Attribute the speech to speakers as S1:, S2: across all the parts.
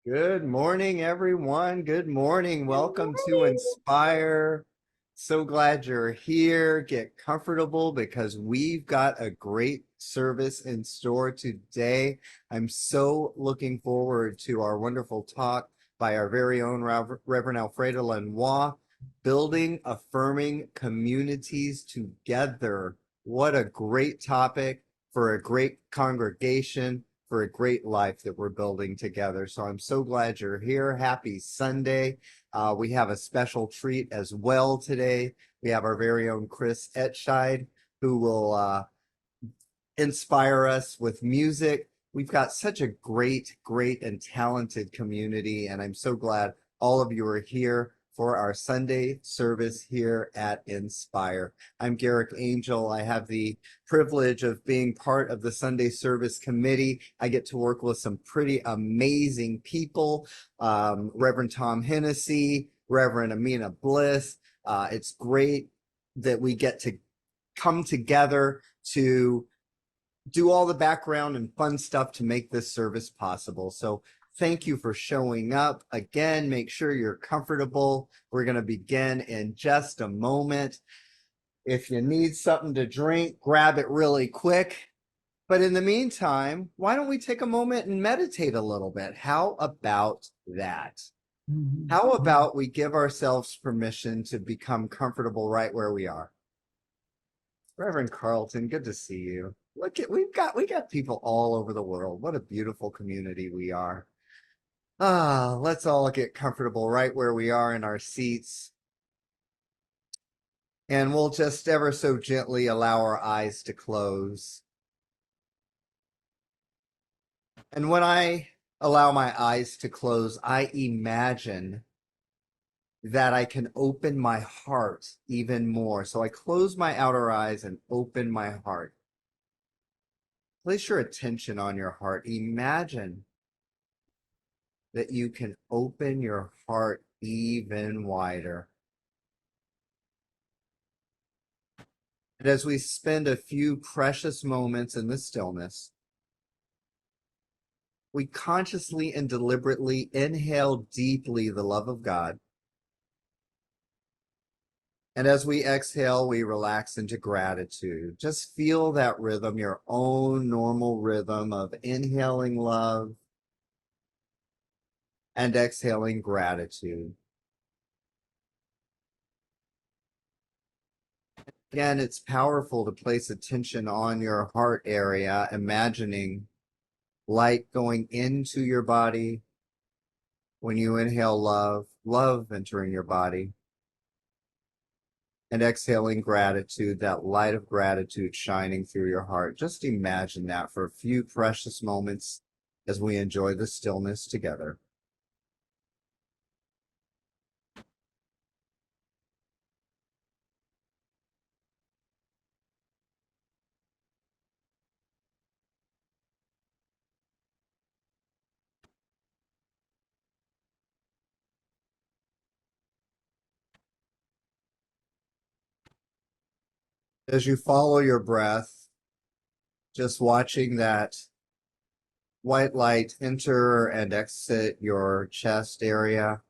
S1: Good morning, everyone. Good morning.
S2: Good
S1: Welcome to
S2: morning.
S1: Inspire. So glad you're here. Get comfortable because we've got a great service in store today. I'm so looking forward to our wonderful talk by our very own Reverend Alfreda Lanoix, Building Affirming Communities Together. What a great topic for a great congregation, for a great life that we're building together. So I'm so glad you're here. Happy Sunday. We have a special treat as well today. We have our very own Chris Etsheid, who will inspire us with music. We've got such a great and talented community, and I'm so glad all of you are here for our Sunday service here at Inspire. I'm Garrick Angel. I have the privilege of being part of the Sunday service committee. I get to work with some pretty amazing people, Reverend Tom Hennessy, Reverend Amina Bliss. It's great that we get to come together to do all the background and fun stuff to make this service possible. So thank you for showing up. Again, make sure you're comfortable. We're going to begin in just a moment. If you need something to drink, grab it really quick. But in the meantime, why don't we take a moment and meditate a little bit? How about that? How about we give ourselves permission to become comfortable right where we are? Reverend Carlton, good to see you. Look at we got people all over the world. What a beautiful community we are. Let's all get comfortable right where we are in our seats. And we'll just ever so gently allow our eyes to close. And when I allow my eyes to close, I imagine that I can open my heart even more. So I close my outer eyes and open my heart. Place your attention on your heart. Imagine that you can open your heart even wider. And as we spend a few precious moments in the stillness, we consciously and deliberately inhale deeply the love of God. And as we exhale, we relax into gratitude. Just feel that rhythm, your own normal rhythm of inhaling love and exhaling gratitude. Again, it's powerful to place attention on your heart area, imagining light going into your body when you inhale love, love entering your body, and exhaling gratitude, that light of gratitude shining through your heart. Just imagine that for a few precious moments as we enjoy the stillness together. As you follow your breath, just watching that white light enter and exit your chest area.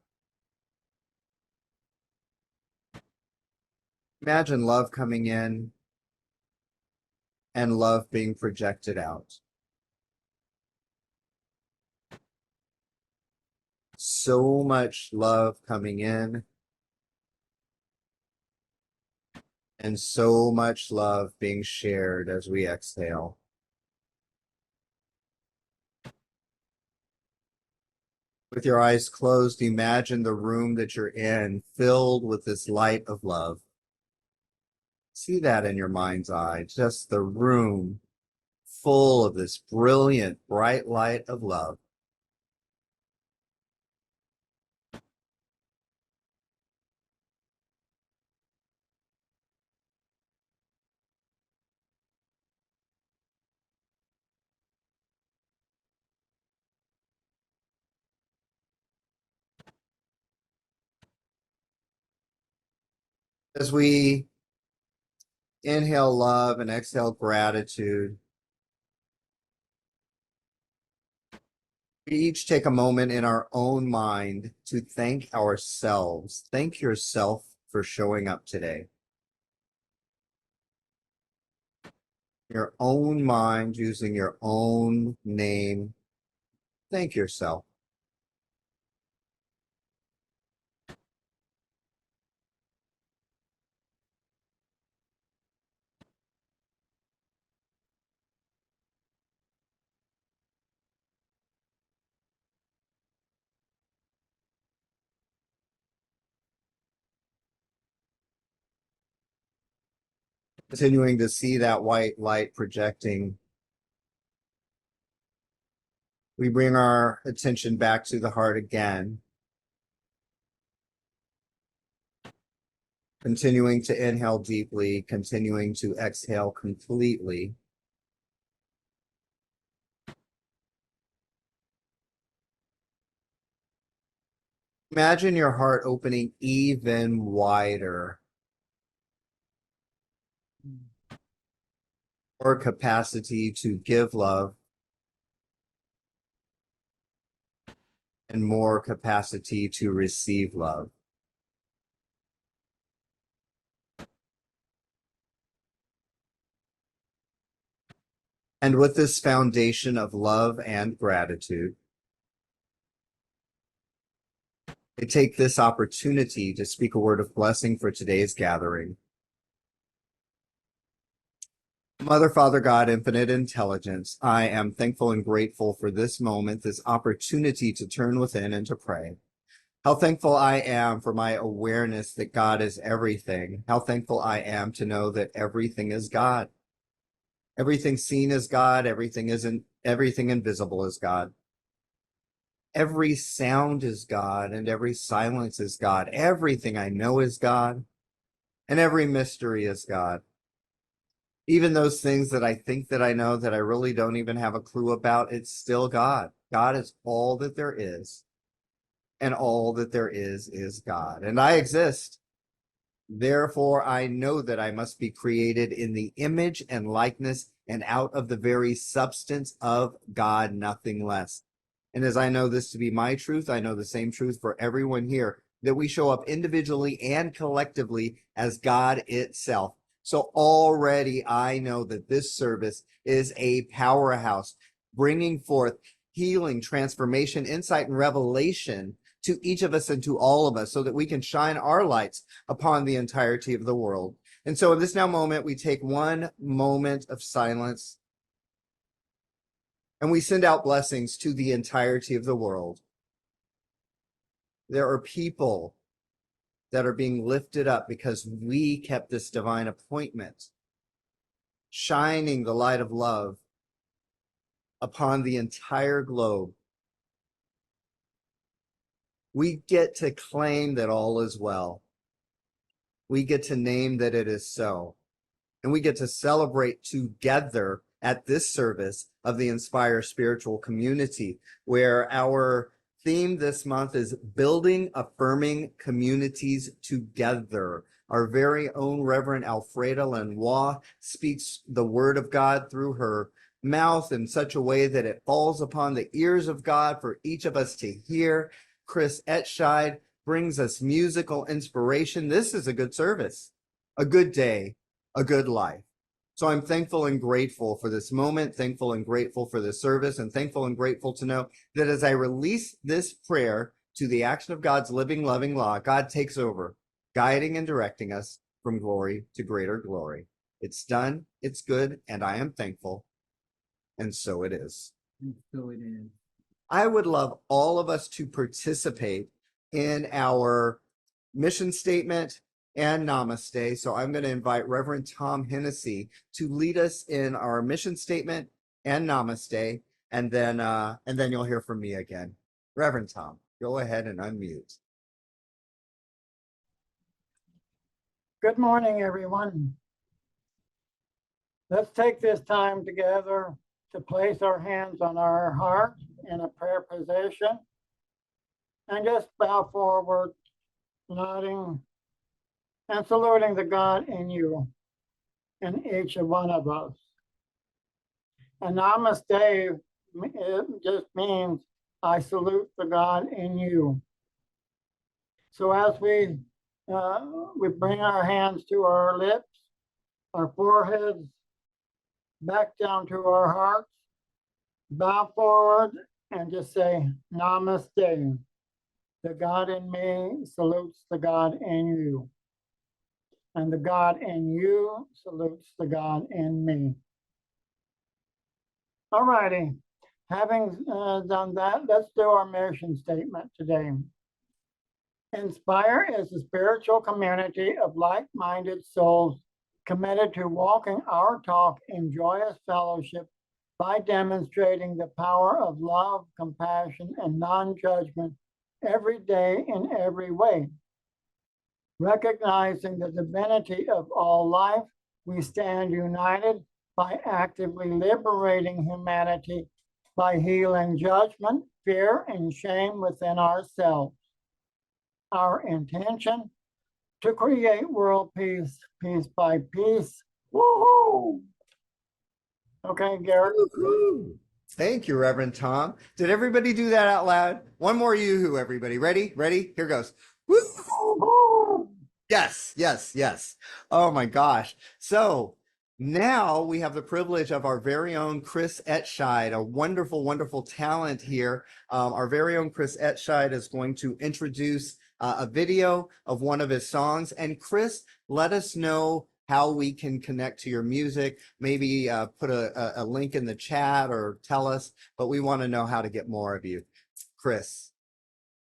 S1: Imagine love coming in and love being projected out. So much love coming in and so much love being shared as we exhale. With your eyes closed, imagine the room that you're in filled with this light of love. See that in your mind's eye, just the room full of this brilliant, bright light of love. As we inhale love and exhale gratitude, We each take a moment in our own mind to thank ourselves. Thank yourself for showing up today. Your own mind, using your own name. Thank yourself. Continuing to see that white light projecting. We bring our attention back to the heart again. Continuing to inhale deeply, continuing to exhale completely. Imagine your heart opening even wider. More capacity to give love and more capacity to receive love. And with this foundation of love and gratitude, I take this opportunity to speak a word of blessing for today's gathering. Mother, Father, God, infinite intelligence, I am thankful and grateful for this moment, this opportunity to turn within and to pray. How thankful I am for my awareness that God is everything. How thankful I am to know that everything is God. Everything seen is God. Everything invisible is God. Every sound is God and every silence is God. Everything I know is God and every mystery is God. Even those things that I think that I know that I really don't even have a clue about, it's still God. God is all that there is, and all that there is God. And I exist. Therefore, I know that I must be created in the image and likeness and out of the very substance of God, nothing less. And as I know this to be my truth, I know the same truth for everyone here, that we show up individually and collectively as God itself. So already I know that this service is a powerhouse, bringing forth healing, transformation, insight, and revelation to each of us and to all of us so that we can shine our lights upon the entirety of the world. And so in this now moment, we take one moment of silence and we send out blessings to the entirety of the world. There are people that are being lifted up because we kept this divine appointment, shining the light of love upon the entire globe. We get to claim that all is well. We get to name that it is so. And we get to celebrate together at this service of the Inspire Spiritual Community, where our theme this month is building affirming communities together. Our very own Reverend Alfreda Lanoix speaks the word of God through her mouth in such a way that it falls upon the ears of God for each of us to hear. Chris Etsheid brings us musical inspiration. This is a good service, a good day, a good life. So I'm thankful and grateful for this moment, thankful and grateful for this service, and thankful and grateful to know that as I release this prayer to the action of God's living, loving law, God takes over, guiding and directing us from glory to greater glory. It's done, it's good, and I am thankful, and so it is.
S2: And so it is.
S1: I would love all of us to participate in our mission statement and namaste. So I'm going to invite Reverend Tom Hennessy to lead us in our mission statement and namaste, and then you'll hear from me again. Reverend Tom, go ahead and unmute.
S2: Good morning, everyone. Let's take this time together to place our hands on our heart in a prayer position and just bow forward, nodding and saluting the God in you, in each one of us. And namaste, it just means I salute the God in you. So as we bring our hands to our lips, our foreheads back down to our hearts, bow forward and just say namaste. The God in me salutes the God in you. And the God in you salutes the God in me. All righty. Having done that, let's do our mission statement today. Inspire is a spiritual community of like-minded souls committed to walking our talk in joyous fellowship by demonstrating the power of love, compassion, and non-judgment every day in every way. Recognizing the divinity of all life, we stand united by actively liberating humanity by healing judgment, fear, and shame within ourselves. Our intention to create world peace, piece by piece. Woohoo! Okay, Garrett.
S1: Woo-hoo. Thank you, Reverend Tom. Did everybody do that out loud? One more yoo-hoo, everybody. Ready? Ready? Here goes. Woo-hoo. Yes, yes, yes. Oh my gosh. So now we have the privilege of our very own Chris Etsheid, a wonderful, wonderful talent here. Our very own Chris Etsheid is going to introduce a video of one of his songs. And Chris, let us know how we can connect to your music. Maybe put a link in the chat or tell us, but we want to know how to get more of you. Chris.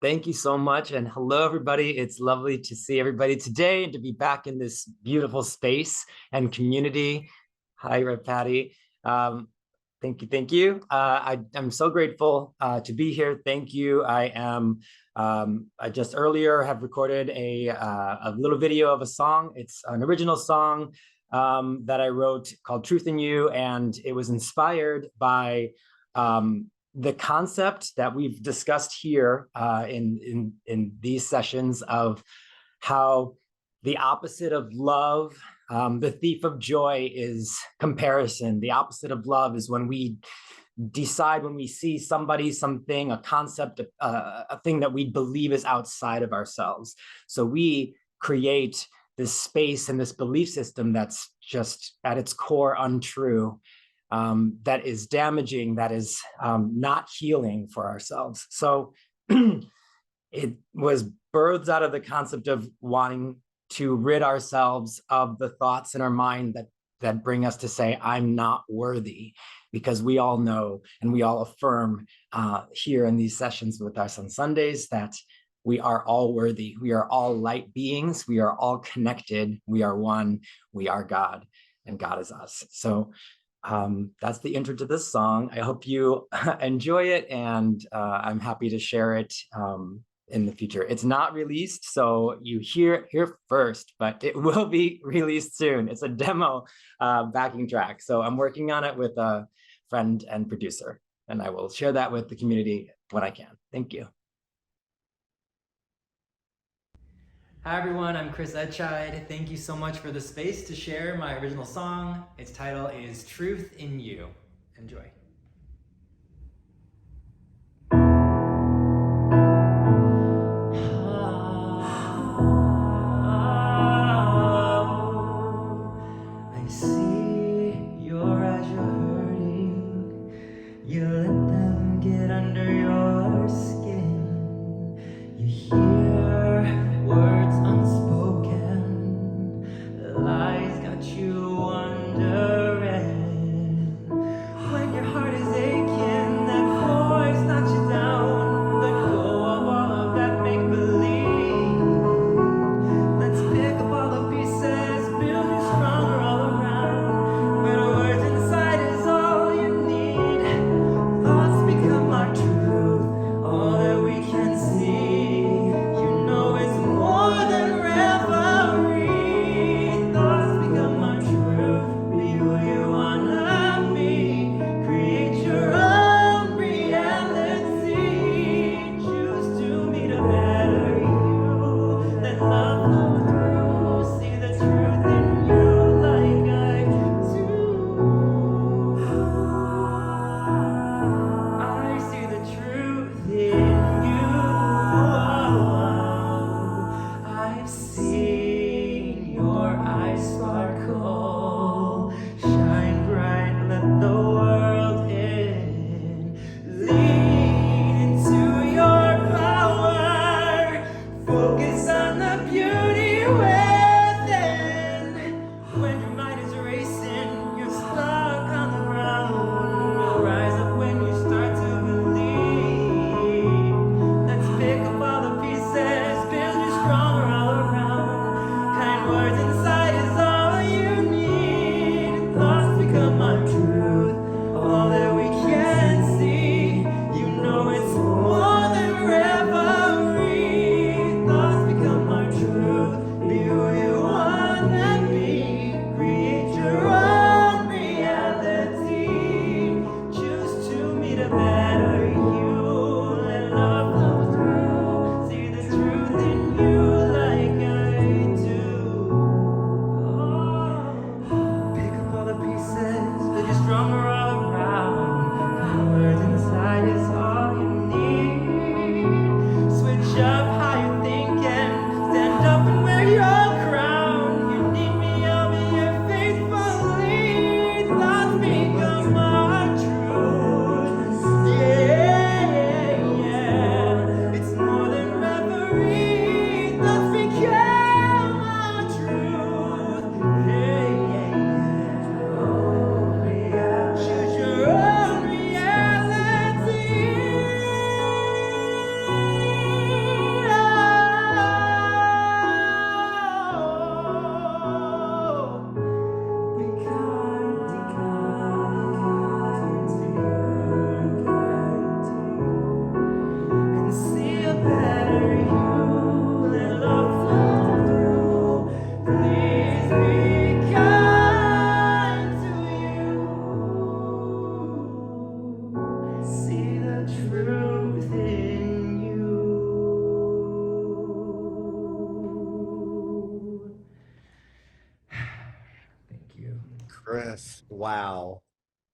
S3: Thank you so much. And hello, everybody. It's lovely to see everybody today and to be back in this beautiful space and community. Hi, Red Patty. Thank you. Thank you. I'm so grateful to be here. Thank you. I just earlier have recorded a little video of a song. It's an original song that I wrote called Truth in You. And it was inspired by the concept that we've discussed here in these sessions of how the opposite of love, the thief of joy is comparison. The opposite of love is when we decide, when we see somebody, something, a concept, a thing that we believe is outside of ourselves. So we create this space and this belief system that's just at its core untrue. That is damaging, that is not healing for ourselves. So it was birthed out of the concept of wanting to rid ourselves of the thoughts in our mind that bring us to say, I'm not worthy, because we all know and we all affirm here in these sessions with us on Sundays that we are all worthy. We are all light beings. We are all connected. We are one. We are God, and God is us. So that's the intro to this song. I hope you enjoy it, and I'm happy to share it in the future. It's not released, so you hear it here first, but it will be released soon. It's a demo backing track. So I'm working on it with a friend and producer, and I will share that with the community when I can. Thank you. Hi everyone, I'm Chris Etsheid. Thank you so much for the space to share my original song. Its title is Truth in You. Enjoy. I see your eyes, you're hurting. You let them get under your skin. You hear words unspoken. Lies got you wondering when your heart
S1: Wow.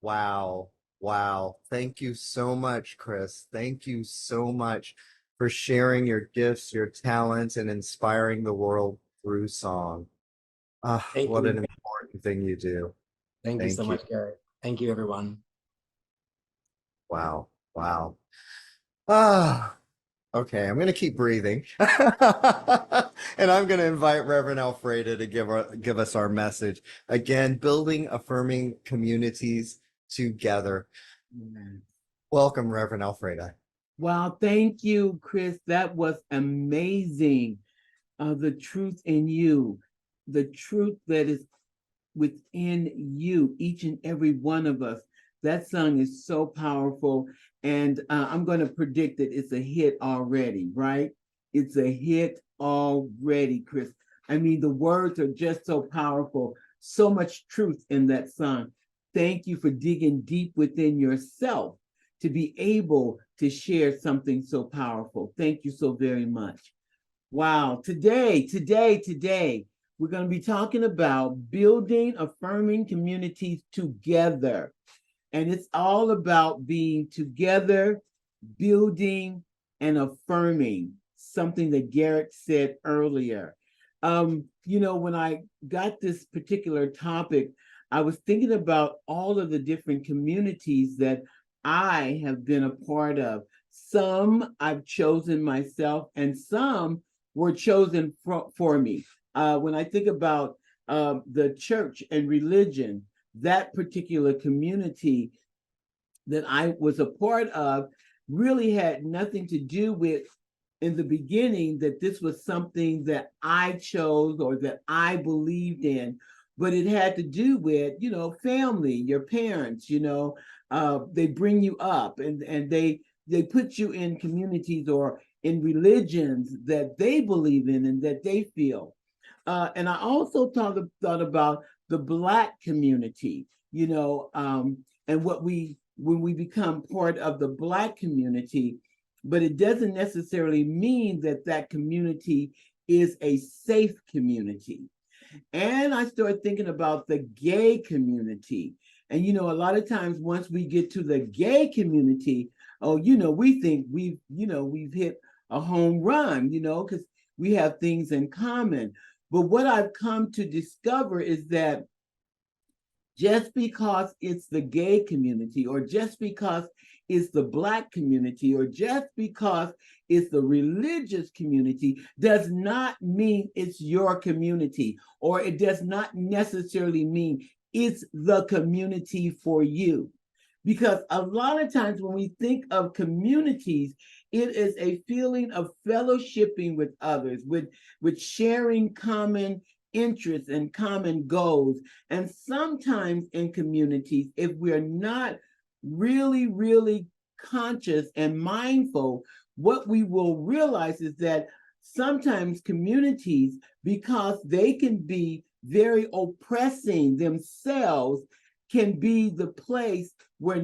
S1: Wow. Wow. Thank you so much, Chris. Thank you so much for sharing your gifts, your talents, and inspiring the world through song. Ah,
S3: Thank
S1: what an
S3: you.
S1: important thing you do.
S3: Thank you so
S1: Thank you.
S3: much, Garrett. Thank you, everyone.
S1: Wow. Wow. Ah, okay. I'm going to keep breathing. And I'm going to invite Reverend Alfreda to give us our message. Again, building affirming communities together.
S4: Amen.
S1: Welcome, Reverend Alfreda.
S4: Wow, thank you, Chris. That was amazing. The truth in you, the truth that is within you, each and every one of us. That song is so powerful. And I'm going to predict that it's a hit already, right? It's a hit already, Chris. I mean, the words are just so powerful. So much truth in that song. Thank you for digging deep within yourself to be able to share something so powerful. Thank you so very much. Wow. Today, we're going to be talking about building affirming communities together. And it's all about being together, building, and affirming, something that Garrett said earlier. When I got this particular topic, I was thinking about all of the different communities that I have been a part of. Some I've chosen myself, and some were chosen for me. When I think about the church and religion, that particular community that I was a part of really had nothing to do with in the beginning that this was something that I chose or that I believed in, but it had to do with, family, your parents, they bring you up and they put you in communities or in religions that they believe in and that they feel. And I also thought about the Black community, and when we become part of the Black community, but it doesn't necessarily mean that that community is a safe community. And I started thinking about the gay community. And, a lot of times once we get to the gay community, we think we've hit a home run, because we have things in common. But what I've come to discover is that just because it's the gay community, or just because it's the Black community, or just because it's the religious community, does not mean it's your community, or it does not necessarily mean it's the community for you. Because a lot of times when we think of communities, it is a feeling of fellowshipping with others, with sharing common interests and common goals. And sometimes in communities, if we're not really, really conscious and mindful, what we will realize is that sometimes communities, because they can be very oppressing themselves, can be the place where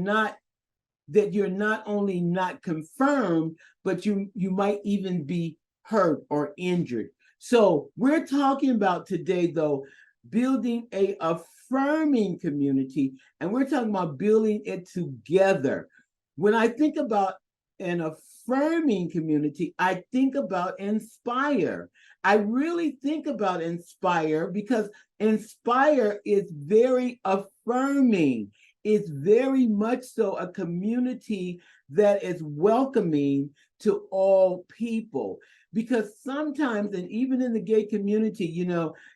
S4: you're not only not confirmed, but you might even be hurt or injured. So we're talking about today, though, building a affirming community, and we're talking about building it together. When I think about an affirming community, I think about Inspire. I really think about Inspire because Inspire is very affirming. It's very much so a community that is welcoming to all people. Because sometimes, and even in the gay community,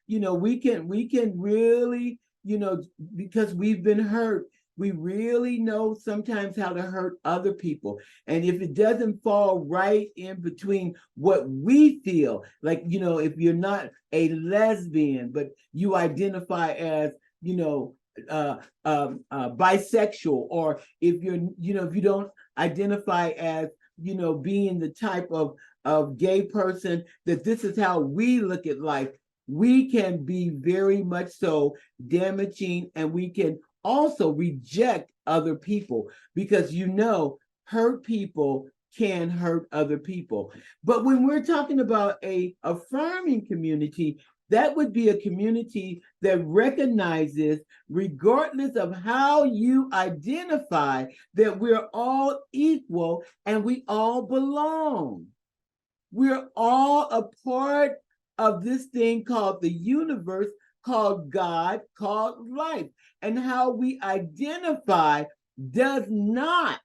S4: we can really, because we've been hurt, we really know sometimes how to hurt other people. And if it doesn't fall right in between what we feel, like, if you're not a lesbian, but you identify as, bisexual, or if if you don't identify as, being the type of gay person, that this is how we look at life, we can be very much so damaging, and we can also reject other people because hurt people can hurt other people. But when we're talking about a affirming community, That would be a community that recognizes, regardless of how you identify, that we're all equal and we all belong. We're all a part of this thing called the universe, called God, called life. And how we identify does not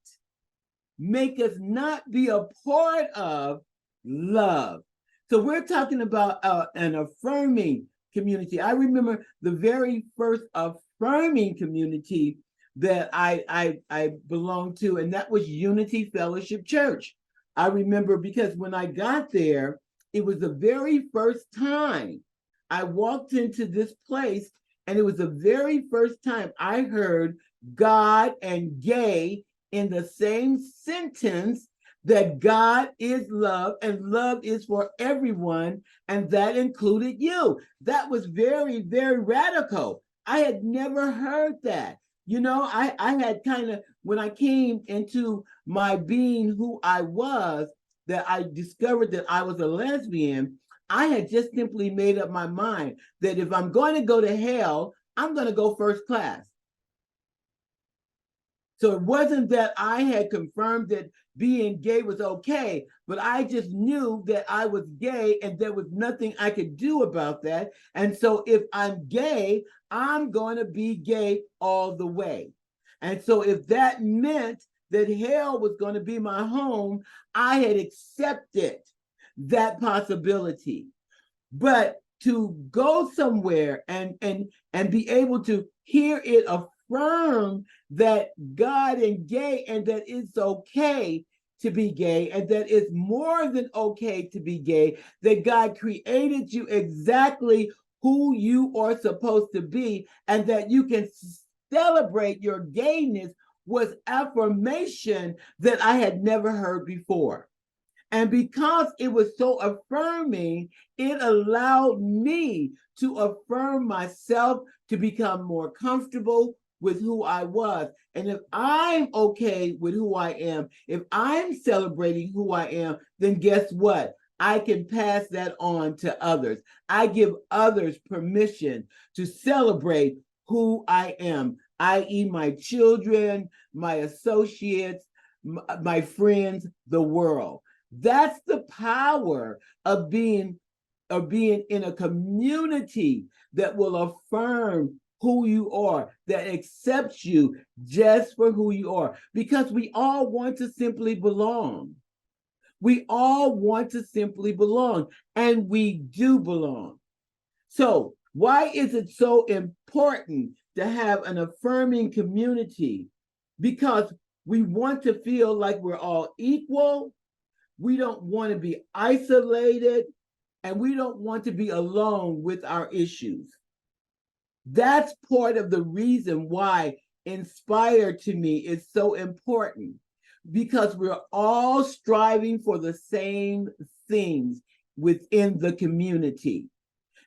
S4: make us not be a part of love. So we're talking about an affirming community. I remember the very first affirming community that I belonged to, and that was Unity Fellowship Church. I remember because when I got there, it was the very first time I walked into this place, and it was the very first time I heard God and gay in the same sentence, that God is love and love is for everyone, and that included you. That was very, very radical. I had never heard that. You know, I had kind of, when I came into my being who I was, that I discovered that I was a lesbian, I had just simply made up my mind that if I'm going to go to hell, I'm going to go first class. So it wasn't that I had confirmed that being gay was okay, but I just knew that I was gay and there was nothing I could do about that. And so if I'm gay, I'm going to be gay all the way. And so if that meant that hell was going to be my home, I had accepted that possibility. But to go somewhere and be able to hear it affirm that God and gay, and that it's okay to be gay, and that it's more than okay to be gay, that God created you exactly who you are supposed to be, and that you can celebrate your gayness, was affirmation that I had never heard before. And because it was so affirming, it allowed me to affirm myself, to become more comfortable with who I was. And if I'm okay with who I am, if I'm celebrating who I am, then guess what? I can pass that on to others. I give others permission to celebrate who I am, i.e., my children, my associates, my friends, the world. That's the power of being in a community that will affirm who you are, that accepts you just for who you are, because we all want to simply belong. We all want to simply belong, and we do belong. So why is it so important to have an affirming community? Because we want to feel like we're all equal. We don't want to be isolated, and we don't want to be alone with our issues. That's part of the reason why Inspire to me is so important, because we're all striving for the same things within the community.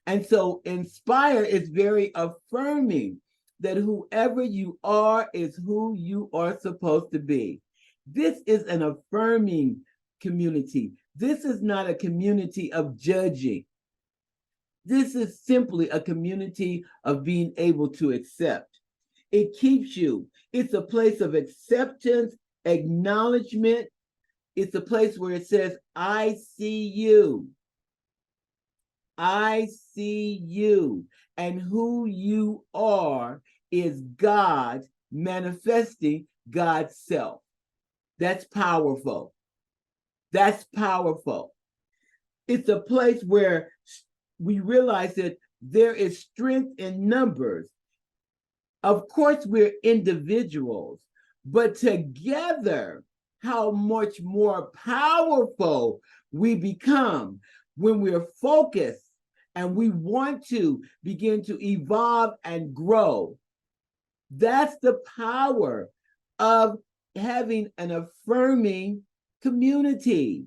S4: And so Inspire is very affirming that whoever you are is who you are supposed to be. This is an affirming community. This is not a community of judging. This is simply a community of being able to accept. It keeps you. It's a place of acceptance, acknowledgement. It's a place where it says, I see you. I see you. And who you are is God manifesting God's self. That's powerful. That's powerful. It's a place where we realize that there is strength in numbers. Of course, we're individuals, but together, how much more powerful we become when we're focused and we want to begin to evolve and grow. That's the power of having an affirming community.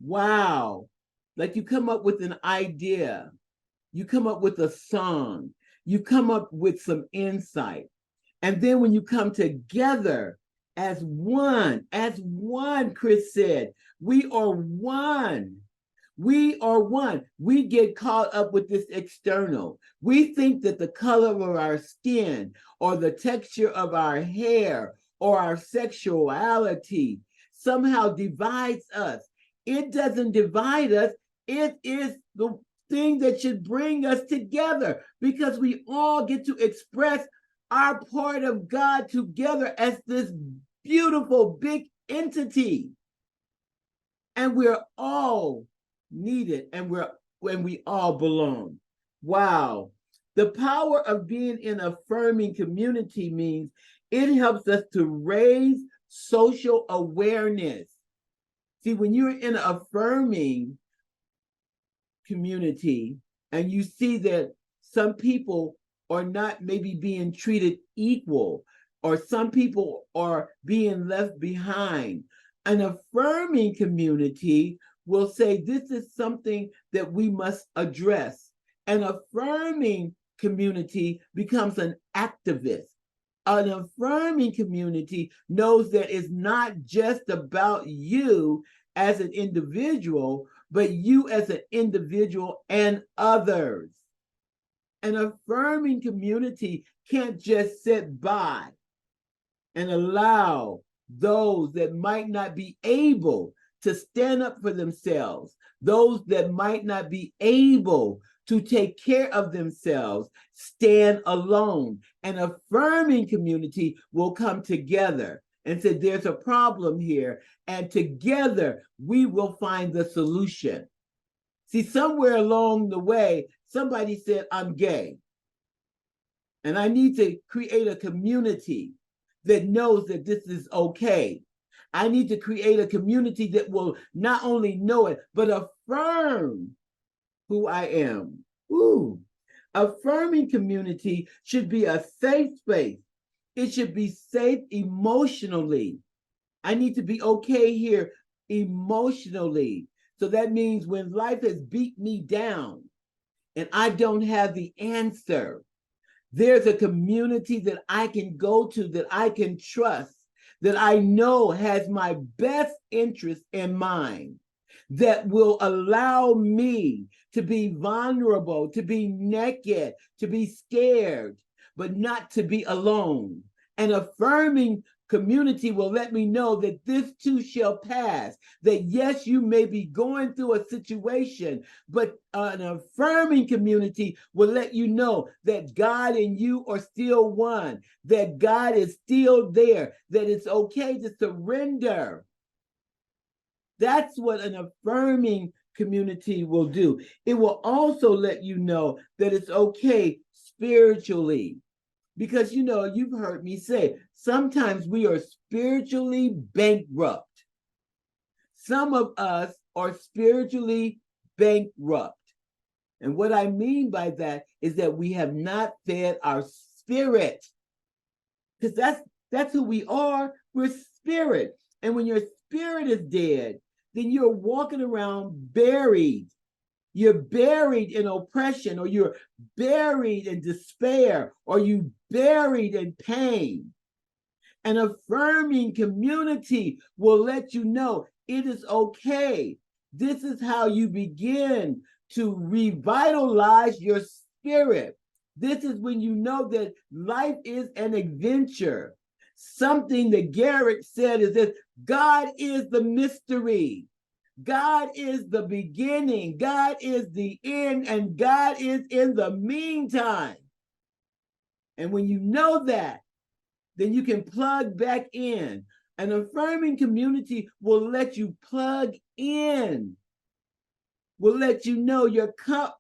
S4: Wow. Like, you come up with an idea, you come up with a song, you come up with some insight. And then when you come together as one, Chris said, we are one. We are one. We get caught up with this external. We think that the color of our skin or the texture of our hair or our sexuality somehow divides us. It doesn't divide us. It is the thing that should bring us together because we all get to express our part of God together as this beautiful big entity. And we're all needed and we all belong. Wow. The power of being in an affirming community means it helps us to raise social awareness. See, when you're in an affirming community and you see that some people are not maybe being treated equal, or some people are being left behind, an affirming community will say this is something that we must address. An affirming community becomes an activist. An affirming community knows that it's not just about you as an individual, but you as an individual and others. An affirming community can't just sit by and allow those that might not be able to stand up for themselves, those that might not be able to take care of themselves, stand alone. An affirming community will come together and say, there's a problem here, and together we will find the solution. See, somewhere along the way, somebody said, I'm gay. And I need to create a community that knows that this is okay. I need to create a community that will not only know it, but affirm who I am. Ooh. Affirming community should be a safe space. It should be safe emotionally. I need to be okay here emotionally. So that means when life has beat me down and I don't have the answer, there's a community that I can go to, that I can trust, that I know has my best interest in mind, that will allow me to be vulnerable, to be naked, to be scared, but not to be alone. An affirming community will let me know that this too shall pass, that yes, you may be going through a situation, but an affirming community will let you know that God and you are still one, that God is still there, that it's okay to surrender. That's what an affirming community will do. It will also let you know that it's okay spiritually. Because, you know, you've heard me say, sometimes we are spiritually bankrupt. Some of us are spiritually bankrupt. And what I mean by that is that we have not fed our spirit. Because that's who we are. We're spirit. And when your spirit is dead, then you're walking around buried. You're buried in oppression, or you're buried in despair, or you buried in pain. An affirming community will let you know it is okay. This is how you begin to revitalize your spirit. This is when you know that life is an adventure. Something that Garrett said is that God is the mystery. God is the beginning, God is the end, and God is in the meantime. And when you know that, then you can plug back in. An affirming community will let you plug in, will let you know your cup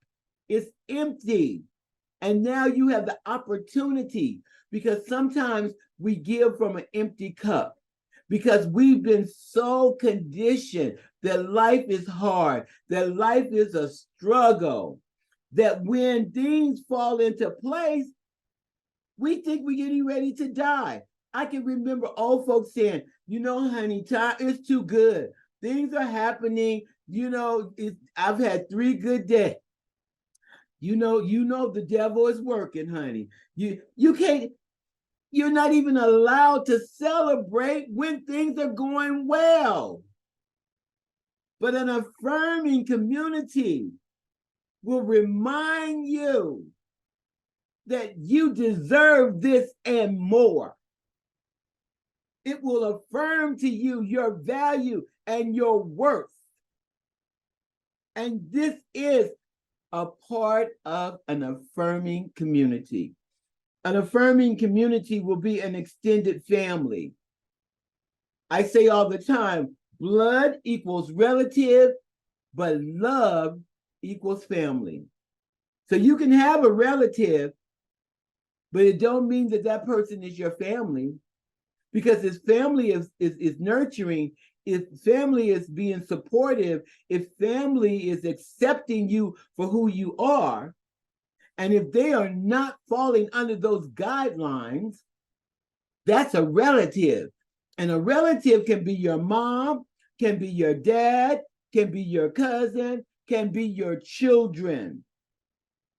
S4: is empty. And now you have the opportunity, because sometimes we give from an empty cup, because we've been so conditioned that life is hard, that life is a struggle, that when things fall into place, we think we're getting ready to die. I can remember old folks saying, you know, honey, time is too good. Things are happening. You know, I've had 3 good days. You know, the devil is working, honey. You can't. You're not even allowed to celebrate when things are going well. But an affirming community will remind you that you deserve this and more. It will affirm to you your value and your worth. And this is a part of an affirming community. An affirming community will be an extended family. I say all the time, blood equals relative, but love equals family. So you can have a relative, but it don't mean that that person is your family, because if family is nurturing, if family is being supportive, if family is accepting you for who you are, and if they are not falling under those guidelines, that's a relative. And a relative can be your mom, can be your dad, can be your cousin, can be your children.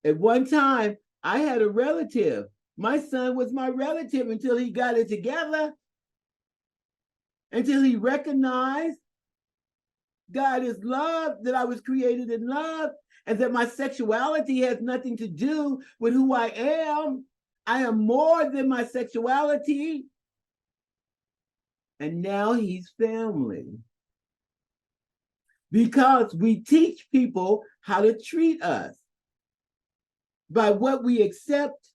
S4: At one time, I had a relative. My son was my relative until he got it together, until he recognized God is love, that I was created in love, and that my sexuality has nothing to do with who I am. I am more than my sexuality. And now he's family. Because we teach people how to treat us by what we accept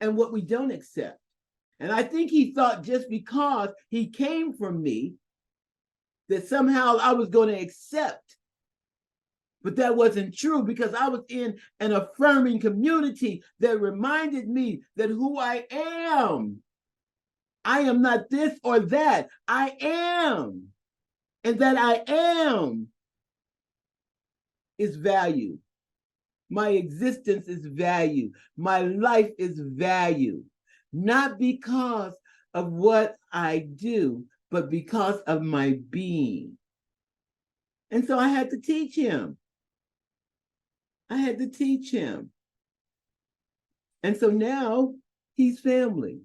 S4: and what we don't accept. And I think he thought just because he came from me, that somehow I was going to accept. But that wasn't true, because I was in an affirming community that reminded me that who I am not this or that. I am. And that I am is value. My existence is value. My life is value. Not because of what I do, but because of my being. And so I had to teach him. And so now he's family.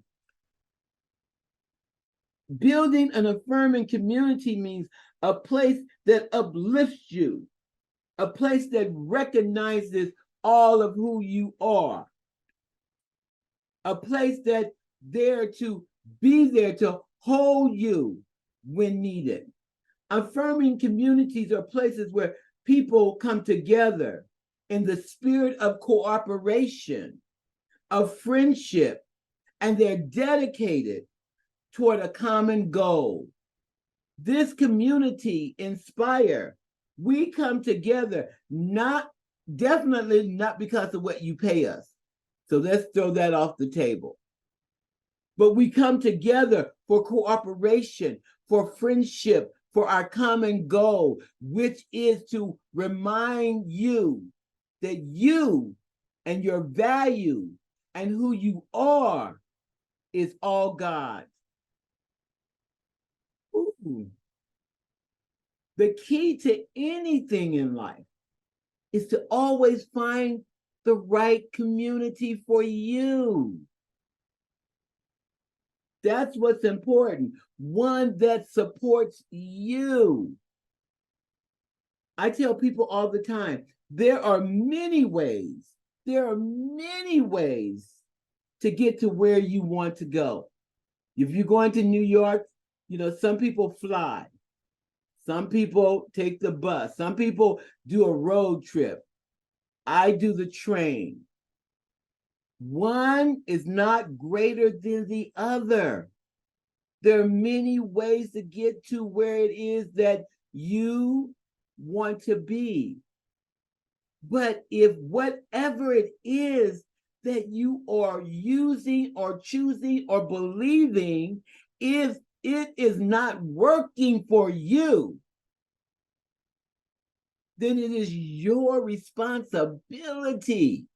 S4: Building an affirming community means a place that uplifts you, a place that recognizes all of who you are, a place that's there to be there to hold you when needed. Affirming communities are places where people come together in the spirit of cooperation, of friendship, and they're dedicated toward a common goal. This community, Inspire, we come together definitely not because of what you pay us. So let's throw that off the table. But we come together for cooperation, for friendship, for our common goal, which is to remind you that you and your value and who you are is all God. Ooh. The key to anything in life is to always find the right community for you. That's what's important. One that supports you. I tell people all the time, there are many ways to get to where you want to go. If you're going to New York, some people fly. Some people take the bus. Some people do a road trip. I do the train. One is not greater than the other. There are many ways to get to where it is that you want to be. But if whatever it is that you are using or choosing or believing, if it is not working for you, then it is your responsibility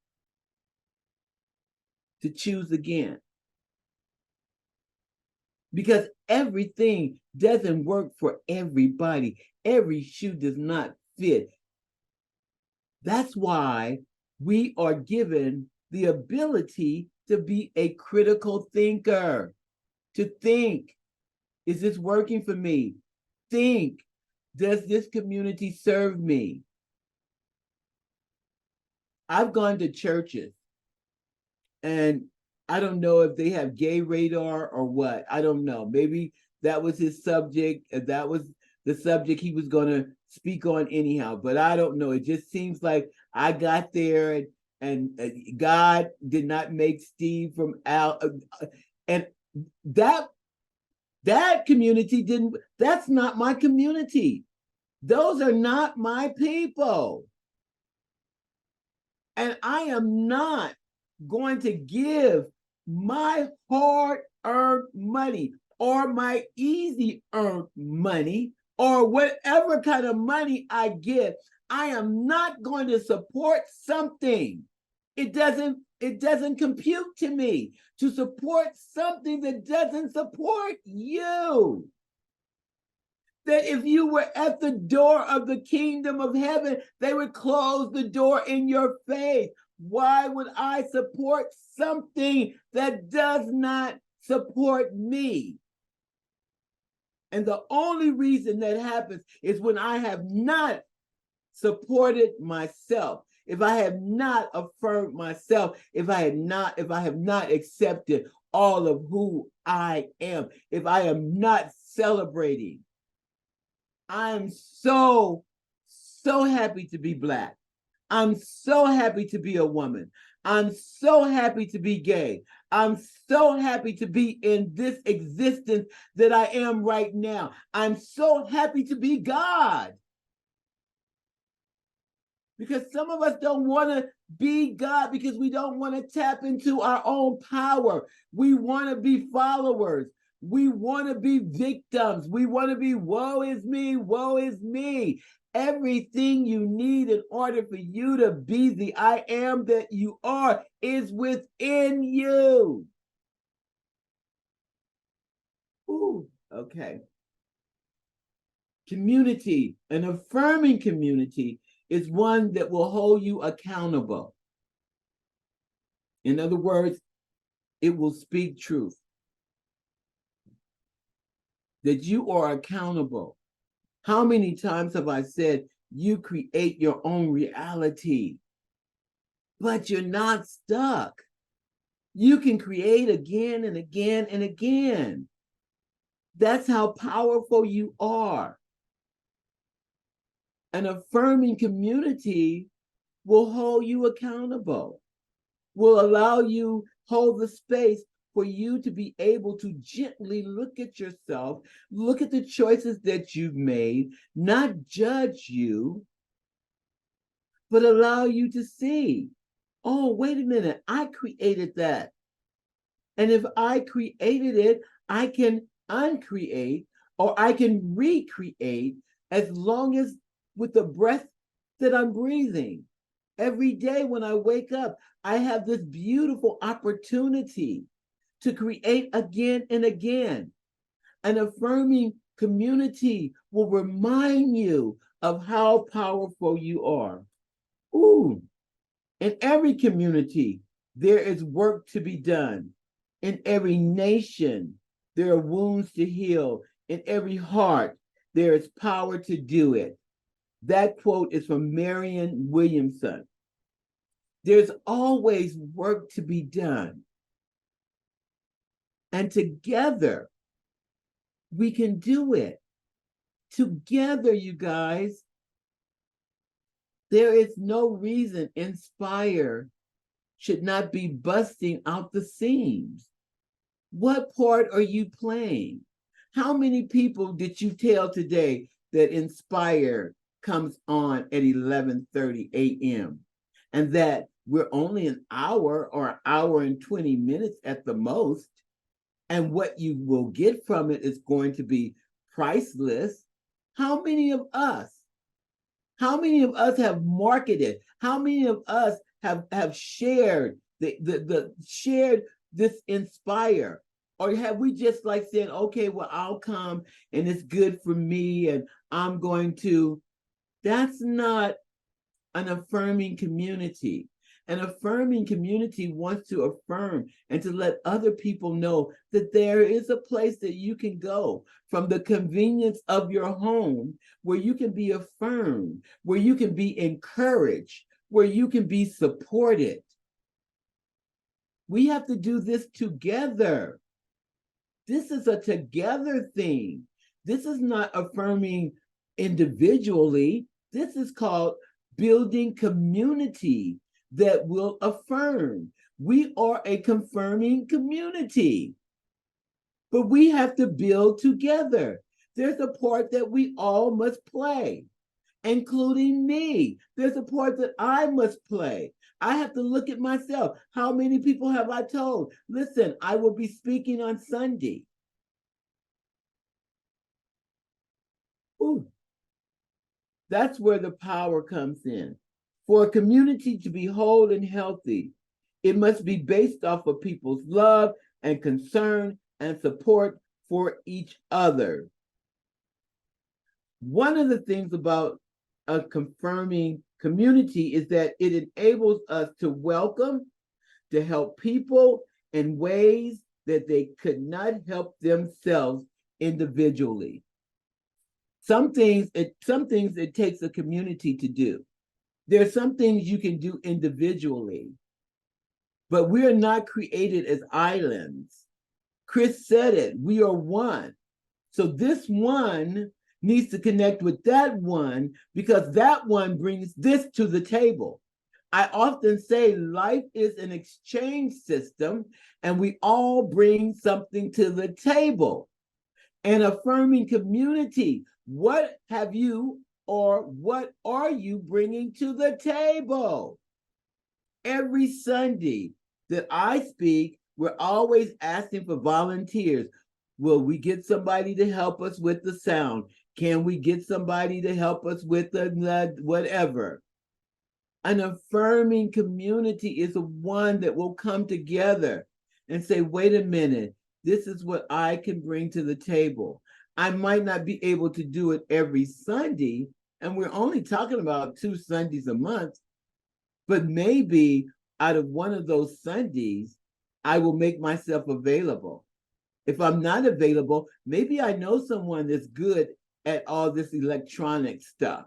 S4: to choose again. Because everything doesn't work for everybody. Every shoe does not fit. That's why we are given the ability to be a critical thinker, to think, is this working for me? Think, Does this community serve me? I've gone to churches, and I don't know if they have gay radar or what. I don't know. Maybe that was his subject. That was the subject he was going to speak on anyhow. But I don't know. It just seems like I got there, and God did not make Steve from Al. And that community didn't. That's not my community. Those are not my people. And I am not going to give my hard-earned money or my easy-earned money or whatever kind of money I get. I am not going to support something. It doesn't compute to me to support something that doesn't support you. That if you were at the door of the kingdom of heaven, they would close the door in your face. Why would I support something that does not support me? And the only reason that happens is when I have not supported myself, if I have not affirmed myself, if I have not accepted all of who I am, if I am not celebrating. I'm so happy to be Black. I'm so happy to be a woman. I'm so happy to be gay. I'm so happy to be in this existence that I am right now. I'm so happy to be God. Because some of us don't want to be God because we don't want to tap into our own power. We want to be followers. We want to be victims. We want to be, woe is me, woe is me. Everything you need in order for you to be the I am that you are is within you. Ooh, okay. Community, an affirming community, is one that will hold you accountable. In other words, it will speak truth. That you are accountable. How many times have I said, you create your own reality, but you're not stuck. You can create again and again and again. That's how powerful you are. An affirming community will hold you accountable, will allow you, hold the space for you to be able to gently look at yourself, look at the choices that you've made, not judge you, but allow you to see, oh, wait a minute, I created that. And if I created it, I can uncreate or I can recreate as long as with the breath that I'm breathing. Every day when I wake up, I have this beautiful opportunity to create again and again. An affirming community will remind you of how powerful you are. Ooh, in every community, there is work to be done. In every nation, there are wounds to heal. In every heart, there is power to do it. That quote is from Marianne Williamson. There's always work to be done. And together, we can do it. Together, you guys. There is no reason Inspire should not be busting out the seams. What part are you playing? How many people did you tell today that Inspire comes on at 11:30 a.m. and that we're only an hour or an hour and 20 minutes at the most, and what you will get from it is going to be priceless? How many of us have marketed? How many of us have shared shared this Inspire? Or have we just like said, okay, well, I'll come and it's good for me and I'm going to. That's not an affirming community. An affirming community wants to affirm and to let other people know that there is a place that you can go from the convenience of your home where you can be affirmed, where you can be encouraged, where you can be supported. We have to do this together. This is a together thing. This is not affirming individually. This is called building community that will affirm. We are a confirming community, but we have to build together. There's a part that we all must play, including me. There's a part that I must play. I have to look at myself. How many people have I told? Listen, I will be speaking on Sunday. Ooh. That's where the power comes in. For a community to be whole and healthy, it must be based off of people's love and concern and support for each other. One of the things about a confirming community is that it enables us to welcome, to help people in ways that they could not help themselves individually. Some things it takes a community to do. There are some things you can do individually, but we are not created as islands. Chris said it, we are one. So this one needs to connect with that one because that one brings this to the table. I often say life is an exchange system and we all bring something to the table. An affirming community, what have you or what are you bringing to the table? Every Sunday that I speak, we're always asking for volunteers. Will we get somebody to help us with the sound? Can we get somebody to help us with the whatever? An affirming community is one that will come together and say, wait a minute, this is what I can bring to the table. I might not be able to do it every Sunday, and we're only talking about 2 Sundays a month, but maybe out of one of those Sundays, I will make myself available. If I'm not available, maybe I know someone that's good at all this electronic stuff.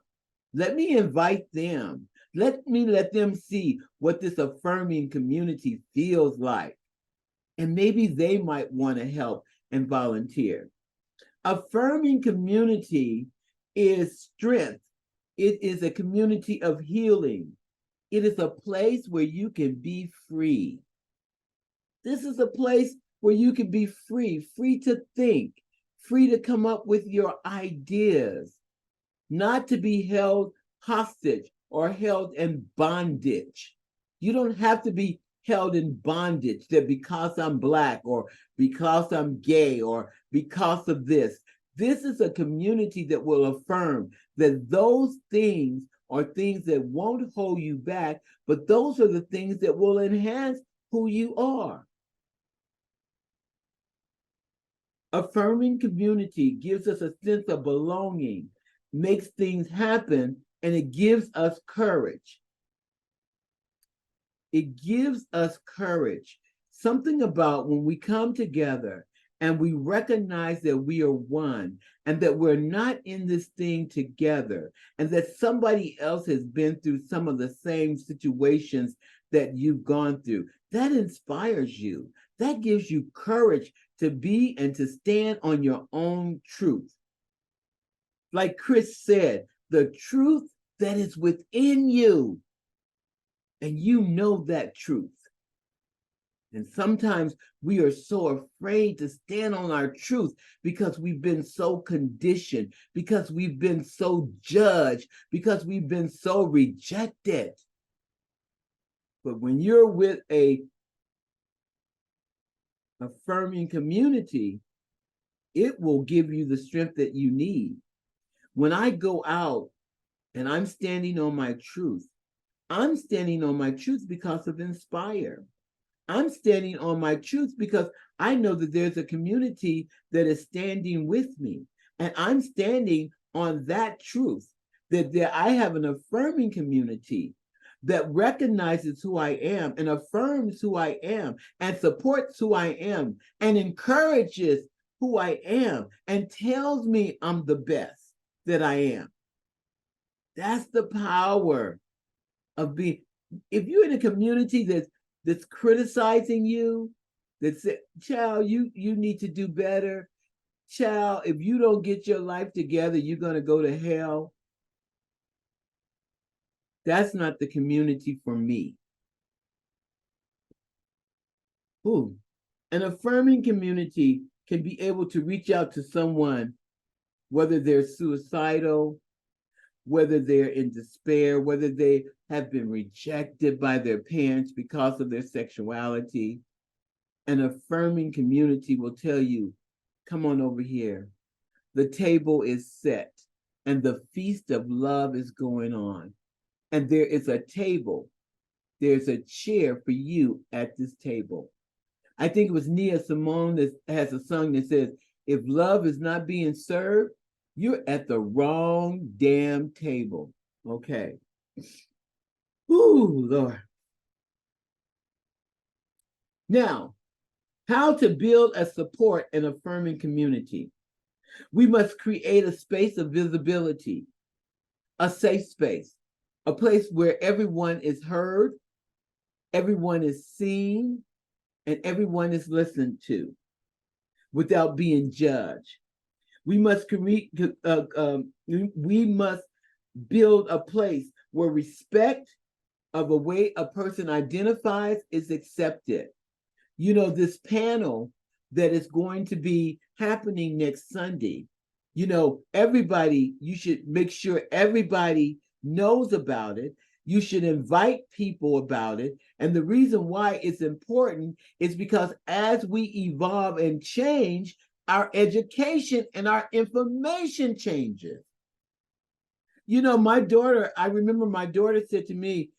S4: Let me invite them. Let them see what this affirming community feels like. And maybe they might want to help and volunteer. Affirming community is strength. It is a community of healing. It is a place where you can be free. This is a place where you can be free to think, free to come up with your ideas, not to be held hostage or held in bondage. You don't have to be held in bondage that because I'm Black or because I'm gay or because of this. This is a community that will affirm that those things are things that won't hold you back, but those are the things that will enhance who you are. Affirming community gives us a sense of belonging, makes things happen, and it gives us courage. It gives us courage. Something about when we come together and we recognize that we are one and that we're not in this thing together and that somebody else has been through some of the same situations that you've gone through. That inspires you. That gives you courage to be and to stand on your own truth. Like Chris said, the truth that is within you. And you know that truth. And sometimes we are so afraid to stand on our truth because we've been so conditioned, because we've been so judged, because we've been so rejected. But when you're with a affirming community, it will give you the strength that you need. When I go out and I'm standing on my truth, I'm standing on my truth because of Inspire. I'm standing on my truth because I know that there's a community that is standing with me. And I'm standing on that truth, that I have an affirming community that recognizes who I am and affirms who I am and supports who I am and encourages who I am and tells me I'm the best that I am. That's the power of being. If you're in a community that's criticizing you, that says, child, you need to do better. Child, if you don't get your life together, you're going to go to hell. That's not the community for me. Ooh. An affirming community can be able to reach out to someone, whether they're suicidal, whether they're in despair, whether they have been rejected by their parents because of their sexuality. An affirming community will tell you, come on over here. The table is set and the feast of love is going on. And there is a table. There's a chair for you at this table. I think it was Nia Simone that has a song that says, if love is not being served, you're at the wrong damn table. Okay. Ooh, Lord. Now, how to build a support and affirming community. We must create a space of visibility, a safe space, a place where everyone is heard, everyone is seen, and everyone is listened to without being judged. We must build a place where respect of the way a person identifies is accepted. You know, this panel that is going to be happening next Sunday, you know, everybody, you should make sure everybody knows about it. You should invite people about it. And the reason why it's important is because as we evolve and change, our education and our information changes. You know, my daughter, I remember my daughter said to me,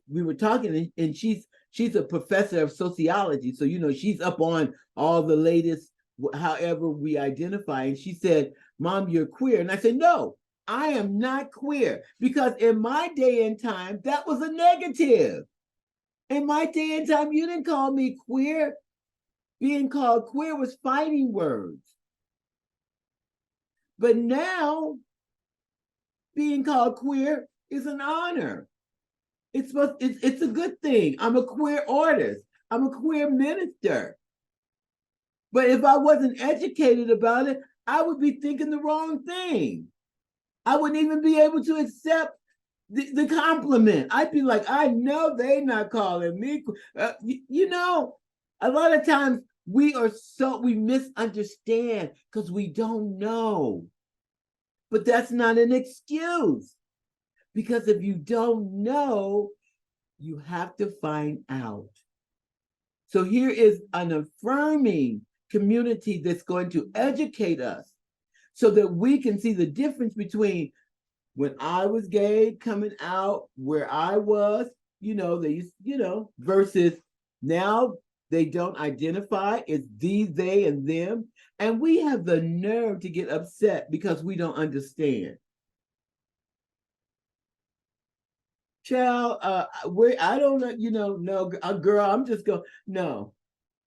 S4: we were talking, and she's a professor of sociology. So, you know, she's up on all the latest, however we identify. And she said, Mom, you're queer. And I said, no, I am not queer, because in my day and time, that was a negative. In my day and time, you didn't call me queer. Being called queer was fighting words. But now, being called queer is an honor. It's a good thing. I'm a queer artist. I'm a queer minister. But if I wasn't educated about it, I would be thinking the wrong thing. I wouldn't even be able to accept the compliment. I'd be like, I know they're not calling me. You know, a lot of times we misunderstand because we don't know. But that's not an excuse. Because if you don't know, you have to find out. So here is an affirming community that's going to educate us so that we can see the difference between when I was gay coming out where I was, you know, versus now they don't identify. It's these, they, and them. And we have the nerve to get upset because we don't understand. Child, I don't know, you know, no, girl, I'm just going, no.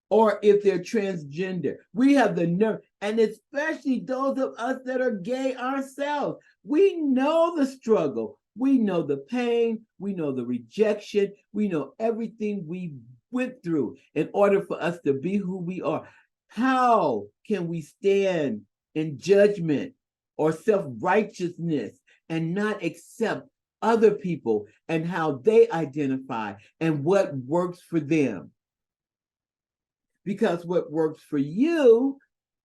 S4: Or if they're transgender, we have the nerve, and especially those of us that are gay ourselves, we know the struggle, we know the pain, we know the rejection, we know everything we went through in order for us to be who we are. How can we stand in judgment or self-righteousness and not accept other people and how they identify and what works for them? Because what works for you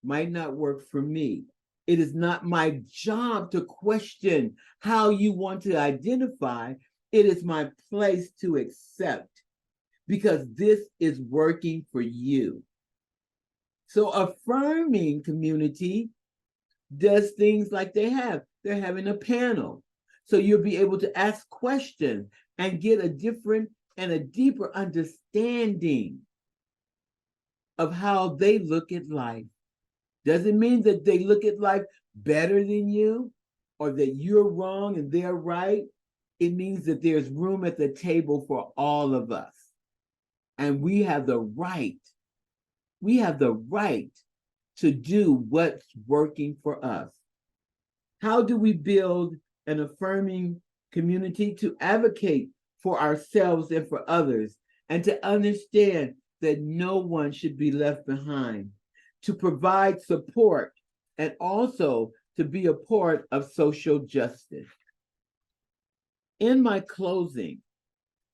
S4: might not work for me. It is not my job to question how you want to identify. It is my place to accept, because this is working for you. So affirming community does things like they're having a panel. So you'll be able to ask questions and get a different and a deeper understanding of how they look at life. Doesn't mean that they look at life better than you or that you're wrong and they're right. it means that there's room at the table for all of us. And we have the right to do what's working for us. How do we build an affirming community? To advocate for ourselves and for others, and to understand that no one should be left behind, to provide support, and also to be a part of social justice. In my closing,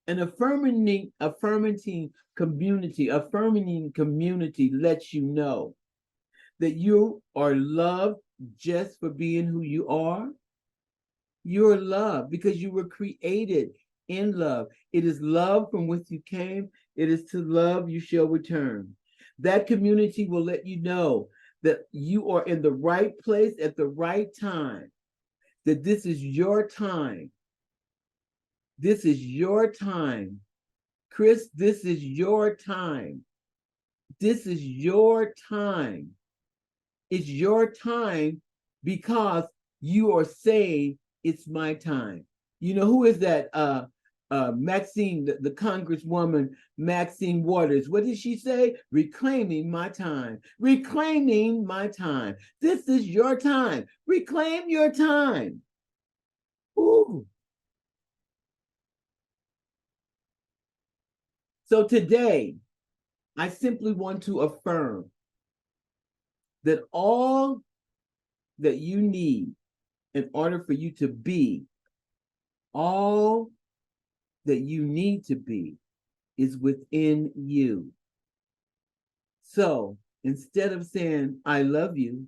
S4: an affirming community lets you know that you are loved just for being who you are. You're loved because you were created in love. It is love from whence you came. It is to love you shall return. That community will let you know that you are in the right place at the right time, that this is your time. This is your time. Chris, this is your time. This is your time. It's your time because you are saying it's my time. You know, who is that? Maxine, the Congresswoman, Maxine Waters. What did she say? Reclaiming my time. Reclaiming my time. This is your time. Reclaim your time. Ooh. So today, I simply want to affirm that all that you need in order for you to be, all that you need to be is within you. So instead of saying, I love you,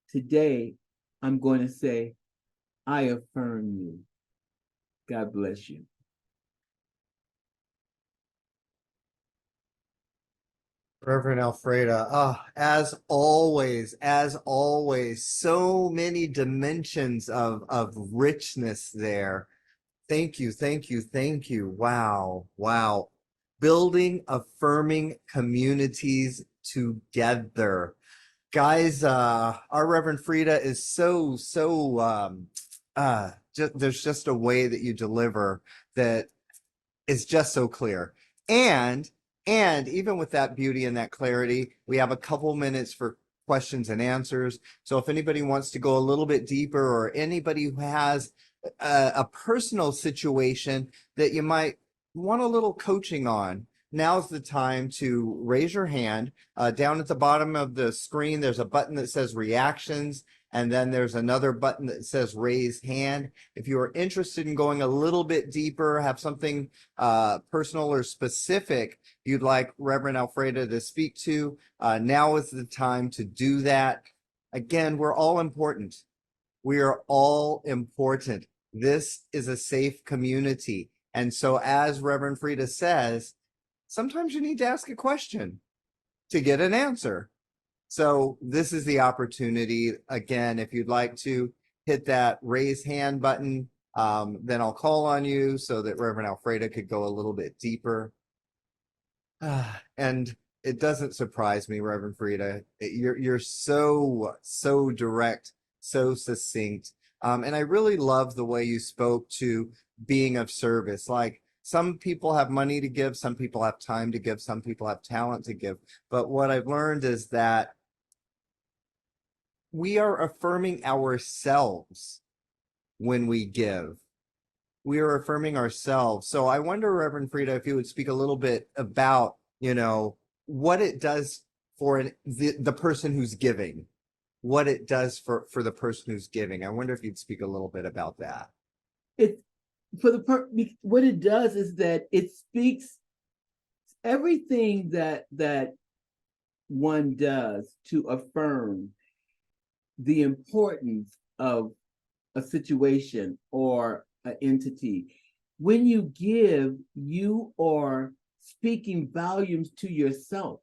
S4: today I'm going to say, I affirm you. God bless you.
S1: Reverend Alfreda, as always, so many dimensions of richness there. Thank you, thank you, thank you. Wow, wow. Building affirming communities together. Guys, our Reverend Frida is there's just a way that you deliver that is just so clear. And even with that beauty and that clarity, we have a couple minutes for questions and answers. So if anybody wants to go a little bit deeper, or anybody who has a personal situation that you might want a little coaching on, now's the time to raise your hand. Down at the bottom of the screen, there's a button that says reactions, and then there's another button that says raise hand. If you are interested in going a little bit deeper, have something personal or specific you'd like Reverend Alfreda to speak to, now is the time to do that. Again, we're all important. We are all important. This is a safe community. And so, as Reverend Frida says, sometimes you need to ask a question to get an answer. So this is the opportunity. Again, if you'd like to hit that raise hand button, then I'll call on you so that Reverend Alfreda could go a little bit deeper. And it doesn't surprise me, Reverend Frida. You're so direct, so succinct. And I really love the way you spoke to being of service. Like, some people have money to give, some people have time to give, some people have talent to give. But what I've learned is that we are affirming ourselves when we give. We are affirming ourselves. So I wonder, Reverend Frida, if you would speak a little bit about, what it does for the person who's giving, what it does for the person who's giving. I wonder if you'd speak a little bit about that.
S4: What it does is that it speaks everything that one does to affirm the importance of a situation or an entity. When you give, you are speaking volumes to yourself.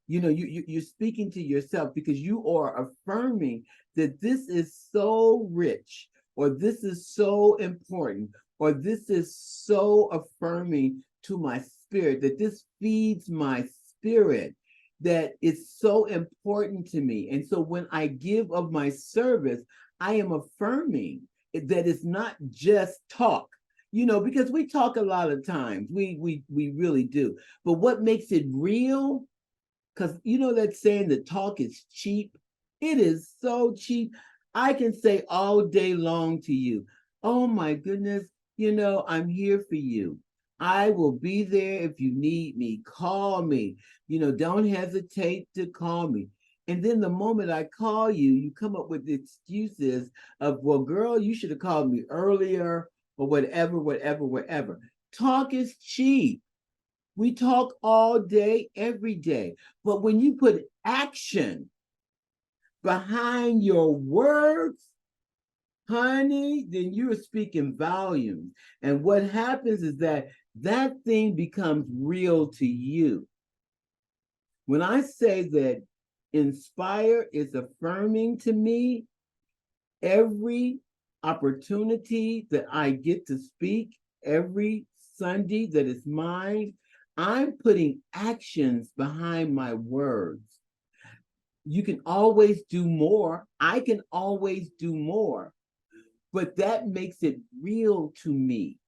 S4: You're speaking to yourself because you are affirming that this is so rich, or this is so important, or this is so affirming to my spirit, that this feeds my spirit, that it's so important to me. And so when I give of my service, I am affirming that it's not just talk. because we talk a lot of times. We really do. But what makes it real? Because that saying that talk is cheap. It is so cheap. I can say all day long to you, oh my goodness, I'm here for you. I will be there if you need me. Call me. Don't hesitate to call me. And then the moment I call you, you come up with excuses of, well, girl, you should have called me earlier or whatever, whatever, whatever. Talk is cheap. We talk all day, every day. But when you put action behind your words, honey, then you're speaking volumes. And what happens is that thing becomes real to you. When I say that inspire is affirming to me, every opportunity that I get to speak, every Sunday that is mine, I'm putting actions behind my words. You can always do more. I can always do more. But that makes it real to me.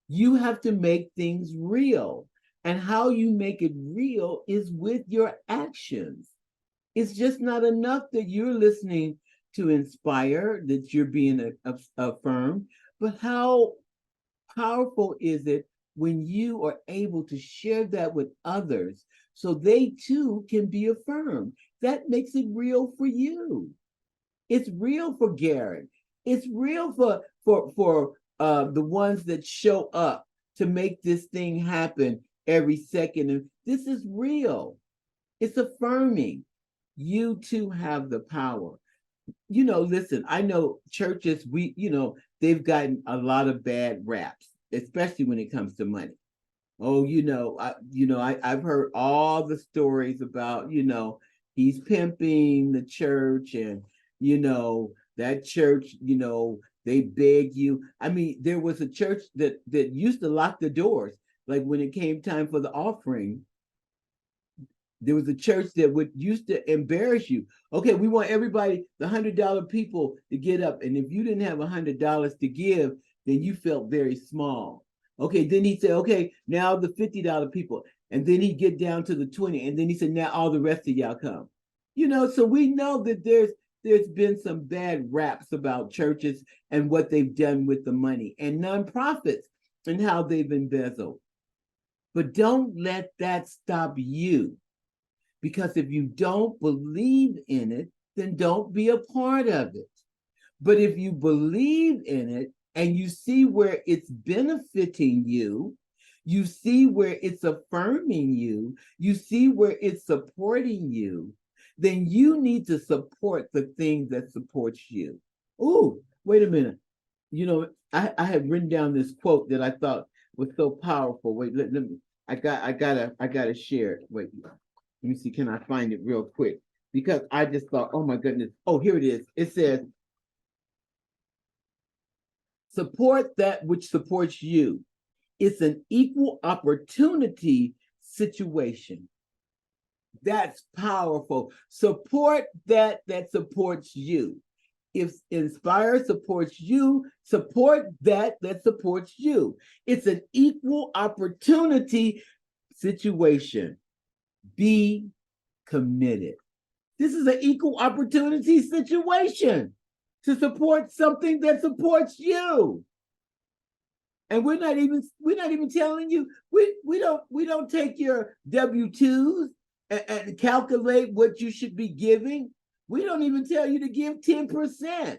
S4: You have to make things real. And how you make it real is with your actions. It's just not enough that you're listening to inspire, that you're being affirmed, but how powerful is it when you are able to share that with others so they too can be affirmed? That makes it real for you. It's real for Garrett. It's real for the ones that show up to make this thing happen every second. And this is real. It's affirming. You too have the power. Listen, I know churches, they've gotten a lot of bad raps, especially when it comes to money. Oh, I've heard all the stories about, he's pimping the church and, that church, they beg you. I mean, there was a church that used to lock the doors. Like when it came time for the offering, there was a church that used to embarrass you. Okay, we want everybody, the $100 people, to get up. And if you didn't have $100 to give, then you felt very small. Okay, then he said, okay, now the $50 people. And then he'd get down to the 20. And then he said, now all the rest of y'all come. So we know that there's been some bad raps about churches and what they've done with the money and nonprofits and how they've embezzled. But don't let that stop you. Because if you don't believe in it, then don't be a part of it. But if you believe in it and you see where it's benefiting you, you see where it's affirming you, you see where it's supporting you, then you need to support the thing that supports you. Oh, wait a minute. I had written down this quote that I thought was so powerful. Wait, let me. I gotta share it. Wait. Let me see, can I find it real quick? Because I just thought, oh my goodness. Oh, here it is. It says, support that which supports you. It's an equal opportunity situation. That's powerful. Support that supports you. If Inspire supports you, support that supports you. It's an equal opportunity situation. Be committed. This is an equal opportunity situation to support something that supports you. And we're not even telling you, we don't take your W-2s and calculate what you should be giving. We don't even tell you to give 10%.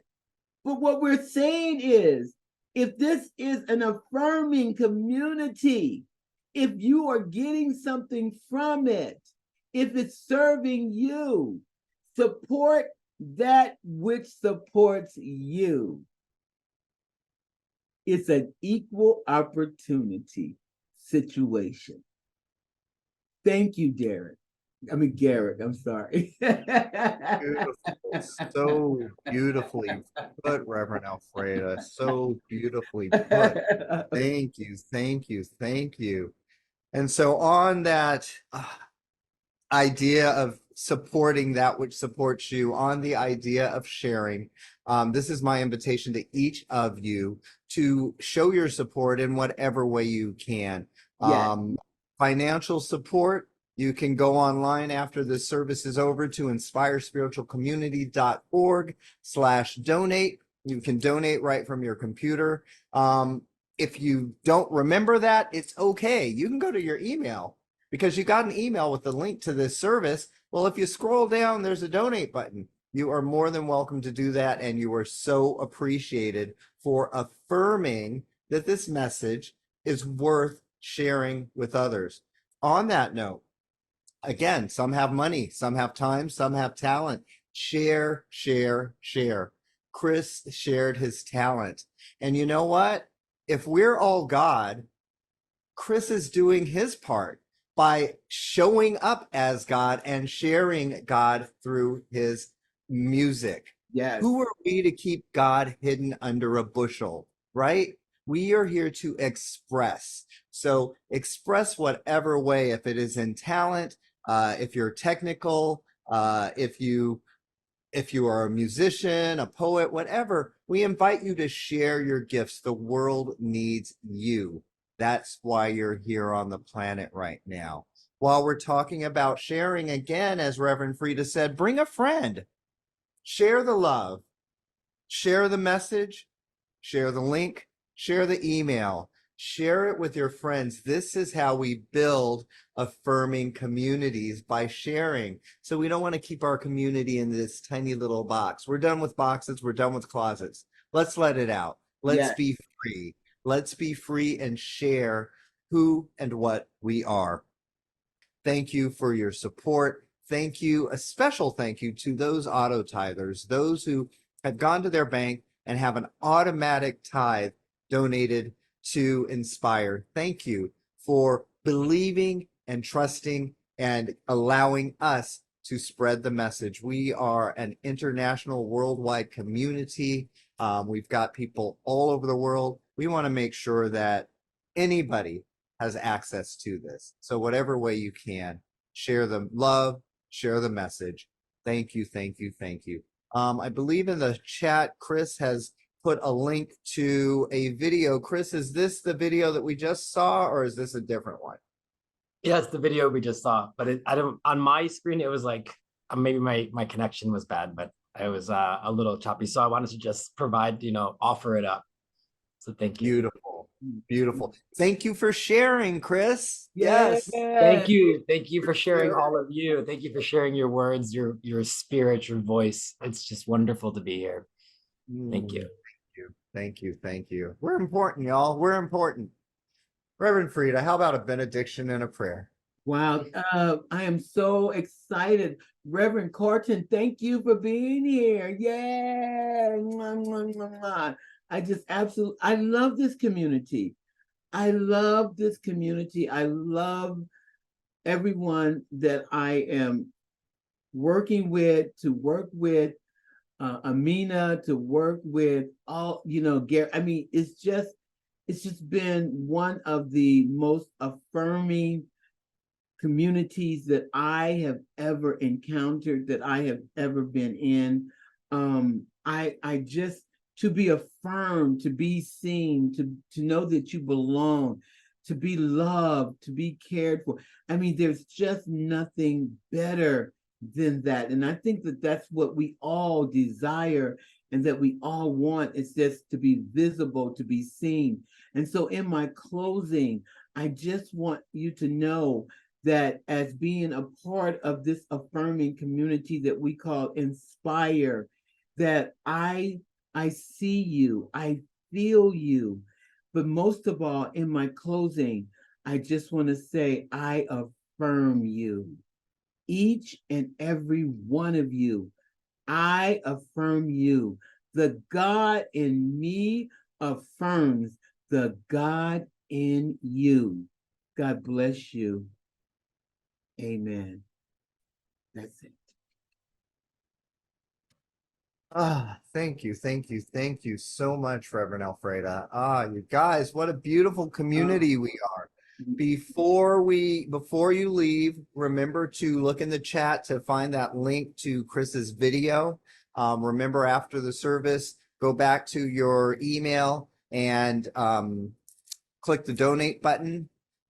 S4: But what we're saying is, if this is an affirming community, if you are getting something from it, if it's serving you, support that which supports you. It's an equal opportunity situation. Thank you, Garrett, I'm sorry.
S1: Beautiful. So beautifully put, Reverend Alfreda. So beautifully put. Thank you, thank you, thank you. And so on that idea of supporting that which supports you, on the idea of sharing. This is my invitation to each of you to show your support in whatever way you can.
S4: Yes.
S1: Financial support, you can go online after the service is over to inspirespiritualcommunity.org/donate. You can donate right from your computer. If you don't remember that, it's okay. You can go to your email because you got an email with the link to this service. Well, if you scroll down, there's a donate button. You are more than welcome to do that, and you are so appreciated for affirming that this message is worth sharing with others. On that note, again, some have money, some have time, some have talent. Share, share, share. Chris shared his talent. And you know what? If we're all God, Chris is doing his part by showing up as God and sharing God through his music.
S4: Yes.
S1: Who are we to keep God hidden under a bushel, right? We are here to express. So express whatever way, if it is in talent, if you're technical, if you are a musician, a poet, whatever, we invite you to share your gifts. The world needs you. That's why you're here on the planet right now. While we're talking about sharing, again, as Reverend Frida said, bring a friend. Share the love. Share the message. Share the link. Share the email. Share it with your friends. This is how we build affirming communities, by sharing. So we don't want to keep our community in this tiny little box. We're done with boxes. We're done with closets. Let's let it out. Let's
S4: Yes.
S1: be free. Let's be free and share who and what we are. Thank you for your support. Thank you, a special thank you to those auto tithers, those who have gone to their bank and have an automatic tithe donated to Inspire. Thank you for believing and trusting and allowing us to spread the message. We are an international, worldwide community. We've got people all over the world. We want to make sure that anybody has access to this. So whatever way you can, share the love, share the message. Thank you, thank you, thank you. I believe in the chat, Chris has put a link to a video. Chris, is this the video that we just saw, or is this a different one?
S3: Yeah, it's the video we just saw, but I don't, on my screen, it was like, maybe my connection was bad, but it was a little choppy. So I wanted to just provide, offer it up. So thank you.
S1: Beautiful, beautiful. Thank you for sharing, Chris.
S4: Yes.
S1: Yes.
S3: Thank you. Thank you for sharing, all of you. Thank you for sharing your words, your spirit, your voice. It's just wonderful to be here. Thank you.
S1: Thank you, thank you. We're important, y'all. We're important. Reverend Frida, how about a benediction and a prayer?
S4: Wow. I am so excited. Reverend Corton, thank you for being here. Yeah. Mwah, mwah, mwah, mwah. I love this community. I love this community. I love everyone that I am working with, to work with, Amina, to work with all, Gary. I mean, it's just been one of the most affirming communities that I have ever encountered, that I have ever been in. I just, to be affirmed, to be seen, to know that you belong, to be loved, to be cared for. I mean, there's just nothing better than that. And I think that that's what we all desire and that we all want, is just to be visible, to be seen. And so in my closing, I just want you to know that as being a part of this affirming community that we call Inspire, that I see you, I feel you. But most of all, in my closing, I just want to say, I affirm you. Each and every one of you, I affirm you. The God in me affirms the God in you. God bless you. Amen. That's it.
S1: Thank you, thank you, thank you so much, Reverend Alfreda. You guys, what a beautiful community we are. Before you leave, remember to look in the chat to find that link to Chris's video. Remember, after the service, go back to your email and click the donate button.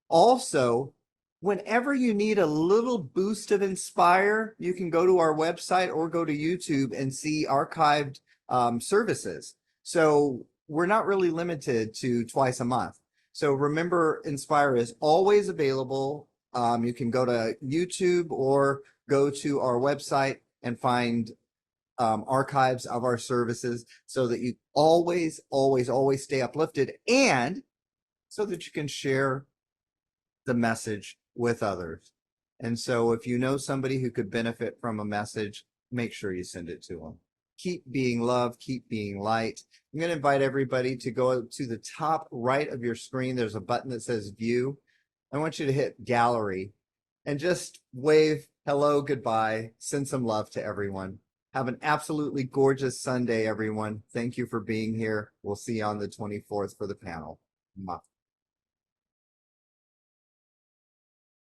S1: Also, whenever you need a little boost of Inspire, you can go to our website or go to YouTube and see archived services. So we're not really limited to twice a month. So remember, Inspire is always available. You can go to YouTube or go to our website and find archives of our services so that you always stay uplifted, and so that you can share the message with others. And so if you know somebody who could benefit from a message, make sure you send it to them. Keep being love, keep being light. I'm going to invite everybody to go to the top right of your screen. There's a button that says view. I want you to hit gallery and just wave hello, goodbye, send some love to everyone. Have an absolutely gorgeous Sunday, everyone. Thank you for being here. We'll see you on the 24th for the panel. Mwah.